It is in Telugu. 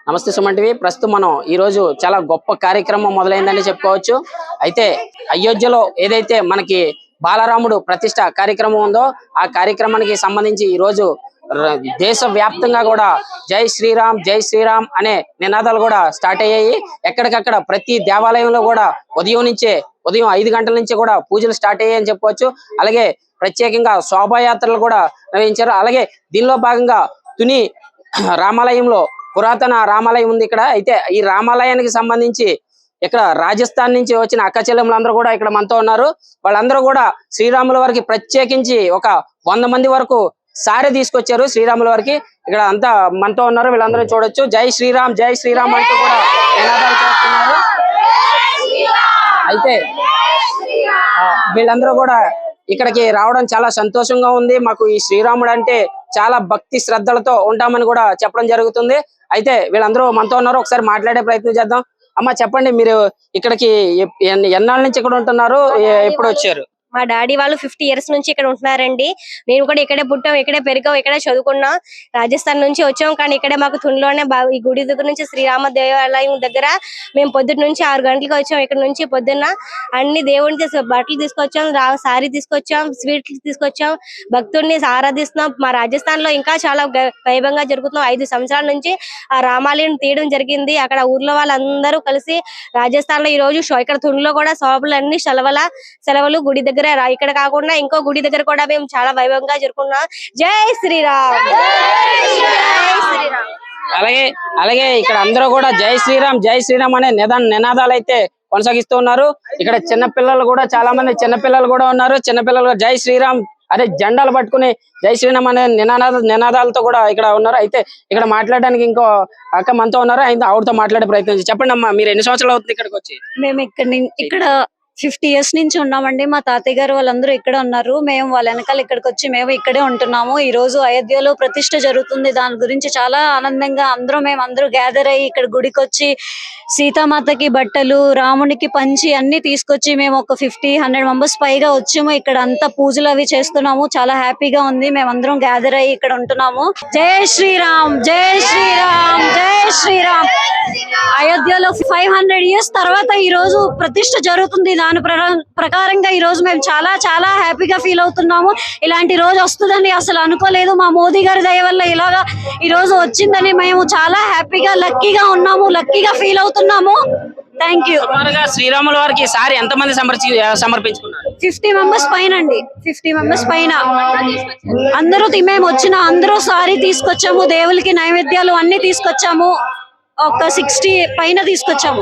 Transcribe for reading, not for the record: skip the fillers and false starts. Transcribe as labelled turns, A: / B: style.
A: నమస్తే సుమన్ టీవీ. ప్రస్తుతం మనం ఈ రోజు చాలా గొప్ప కార్యక్రమం మొదలైందని చెప్పుకోవచ్చు. అయితే అయోధ్యలో ఏదైతే మనకి బాలరాముడు ప్రతిష్ట కార్యక్రమం ఉందో ఆ కార్యక్రమానికి సంబంధించి ఈ రోజు దేశ వ్యాప్తంగా కూడా జై శ్రీరామ్ అనే నినాదాలు కూడా స్టార్ట్ అయ్యాయి. ఎక్కడికక్కడ ప్రతి దేవాలయంలో కూడా ఉదయం 5 గంటల నుంచి కూడా పూజలు స్టార్ట్ అయ్యాయని చెప్పుకోవచ్చు. అలాగే ప్రత్యేకంగా శోభాయాత్రలు కూడా నిర్వహించారు. అలాగే దీనిలో భాగంగా తుని రామాలయంలో పురాతన రామాలయం ఉంది ఇక్కడ. అయితే ఈ రామాలయానికి సంబంధించి ఇక్కడ రాజస్థాన్ నుంచి వచ్చిన అక్క చెల్లెములందరూ కూడా ఇక్కడ మనతో ఉన్నారు. వాళ్ళందరూ కూడా శ్రీరాముల వారికి ప్రత్యేకించి ఒక 100 మంది వరకు సారీ తీసుకొచ్చారు శ్రీరాముల వారికి. ఇక్కడ అంతా మనతో ఉన్నారు, వీళ్ళందరూ చూడొచ్చు. జై శ్రీరామ్ అంటూ కూడా నినాదాలు చేస్తున్నారు. అయితే వీళ్ళందరూ కూడా ఇక్కడికి రావడం చాలా సంతోషంగా ఉంది. మాకు ఈ శ్రీరాముడు అంటే చాలా భక్తి శ్రద్ధలతో ఉంటామని కూడా చెప్పడం జరుగుతుంది. అయితే వీళ్ళందరూ మనతో ఉన్నారు, ఒకసారి మాట్లాడే ప్రయత్నం చేద్దాం. అమ్మ చెప్పండి, మీరు ఇక్కడికి ఎన్నాళ్ళ నుంచి ఇక్కడ ఉంటున్నారు, ఎప్పుడు వచ్చారు?
B: మా డాడీ వాళ్ళు 50 ఇయర్స్ నుంచి ఇక్కడ ఉంటున్నారండి. నేను కూడా ఇక్కడే పుట్టాం, ఇక్కడే పెరిగాం, ఇక్కడే చదువుకున్నాం. రాజస్థాన్ నుంచి వచ్చాం, కానీ ఇక్కడే మాకు తునిలోనే ఈ గుడి దగ్గర నుంచి శ్రీరామ దేవాలయం దగ్గర మేము పొద్దున్న నుంచి 6 గంటలకు వచ్చాం. ఇక్కడ నుంచి పొద్దున్న అన్ని దేవుడిని బట్టలు తీసుకొచ్చాం, సారీ తీసుకొచ్చాం, స్వీట్లు తీసుకొచ్చాం, భక్తుడిని ఆరాధిస్తున్నాం. మా రాజస్థాన్ లో ఇంకా చాలా వైభవంగా జరుగుతున్నాం. 5 సంవత్సరాల నుంచి ఆ రామాలయం తీయడం జరిగింది. అక్కడ ఊర్లో వాళ్ళందరూ కలిసి రాజస్థాన్ లో ఈ రోజు ఇక్కడ తునిలో కూడా షాపులు అన్ని సెలవులు గుడి దగ్గర. ఇక్కడ కాకుండా ఇంకో గుడి దగ్గర కూడా మేము చాలా వైభవంగా జరుపుకున్నాం. జై శ్రీరామ్.
A: అలాగే ఇక్కడ అందరూ కూడా జై శ్రీరామ్ అనే నినాదాలు అయితే కొనసాగిస్తూ ఉన్నారు. ఇక్కడ చిన్నపిల్లలు కూడా చాలా మంది చిన్నపిల్లలు కూడా ఉన్నారు. చిన్నపిల్లలు జై శ్రీరామ్ అదే జెండాలు పట్టుకుని జై శ్రీరామ్ అనే నినాదాలతో కూడా ఇక్కడ ఉన్నారు. అయితే ఇక్కడ మాట్లాడడానికి ఇంకో అక్క మనతో ఉన్నారు, ఆవిడతో మాట్లాడే ప్రయత్నం. చెప్పండి అమ్మా, మీరు ఎన్ని సంవత్సరాలు అవుతుంది ఇక్కడికి వచ్చి?
C: మేము ఇక్కడ 50 ఇయర్స్ నుంచి ఉన్నామండి. మా తాతయ్య గారు వాళ్ళందరూ ఇక్కడ ఉన్నారు. మేము వాళ్ళ వెనకాల ఇక్కడికి వచ్చి మేము ఇక్కడే ఉంటున్నాము. ఈ రోజు అయోధ్యలో ప్రతిష్ట జరుగుతుంది. దాని గురించి చాలా ఆనందంగా మేమందరూ గ్యాదర్ అయ్యి ఇక్కడ గుడికి వచ్చి సీతామాతకి బట్టలు, రామునికి పంచి అన్ని తీసుకొచ్చి మేము ఒక 50-100 మెంబర్స్ పైగా వచ్చాము. ఇక్కడ అంతా పూజలు అవి చేస్తున్నాము. చాలా హ్యాపీగా ఉంది. మేమందరం గ్యాదర్ అయ్యి ఇక్కడ ఉంటున్నాము. జై శ్రీరామ్. అయోధ్యలో 500 ఇయర్స్ తర్వాత ఈ రోజు ప్రతిష్ట జరుగుతుంది. దాని ప్రకారంగా ఈ రోజు మేము చాలా చాలా హ్యాపీగా ఫీల్ అవుతున్నాము. ఇలాంటి రోజు వస్తుందని అసలు అనుకోలేదు. మా మోదీ గారి దయ వల్ల ఇలాగా ఈ రోజు వచ్చిందని మేము చాలా హ్యాపీగా లక్కీగా ఉన్నాము, లక్కీగా ఫీల్ అవుతున్నాము. Thank you.
A: శ్రీరాముల వారికి సారి ఎంత మంది సమర్పించుకున్నారు?
C: 50 మెంబర్స్ పైన అండి. 50 మెంబర్స్ పైన మేము అందరూ సారీ తీసుకొచ్చాము. దేవులకి నైవేద్యాలు అన్ని తీసుకొచ్చాము. ఒక 60 పైన తీసుకొచ్చాము.